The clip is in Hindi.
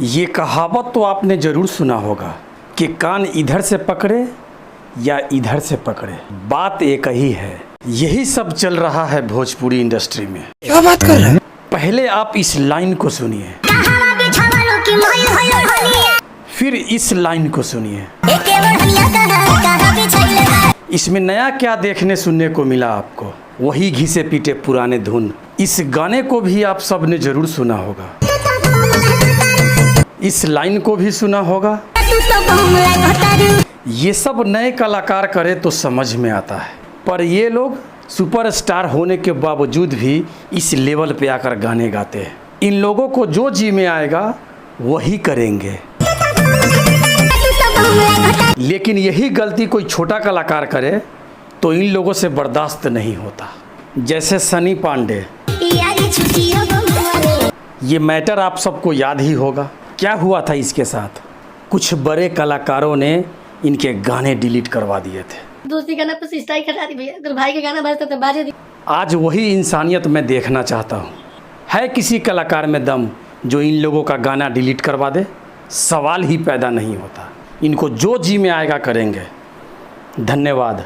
ये कहावत तो आपने ज़रूर सुना होगा कि कान इधर से पकड़े या इधर से पकड़े, बात एक ही है। यही सब चल रहा है भोजपुरी इंडस्ट्री में। क्या बात कर रहे हैं? पहले आप इस लाइन को सुनिए, फिर इस लाइन को सुनिए। इसमें नया क्या देखने सुनने को मिला आपको? वही घिसे पीटे पुराने धुन। इस गाने को भी आप सब ने जरूर सुना होगा, इस लाइन को भी सुना होगा। ये सब नए कलाकार करे तो समझ में आता है, पर ये लोग सुपरस्टार होने के बावजूद भी इस लेवल पे आकर गाने गाते हैं। इन लोगों को जो जी में आएगा वही करेंगे, लेकिन यही गलती कोई छोटा कलाकार करे तो इन लोगों से बर्दाश्त नहीं होता। जैसे सनी पांडे, ये मैटर आप सबको याद ही होगा। क्या हुआ था इसके साथ? कुछ बड़े कलाकारों ने इनके गाने डिलीट करवा दिए थे। दूसरी गाना पर स्ट्राइक हटा दी भैया, अगर भाई के गाना बजता तो बाजे दी। आज वही इंसानियत मैं देखना चाहता हूँ। है किसी कलाकार में दम जो इन लोगों का गाना डिलीट करवा दे? सवाल ही पैदा नहीं होता। इनको जो जी में आएगा करेंगे। धन्यवाद।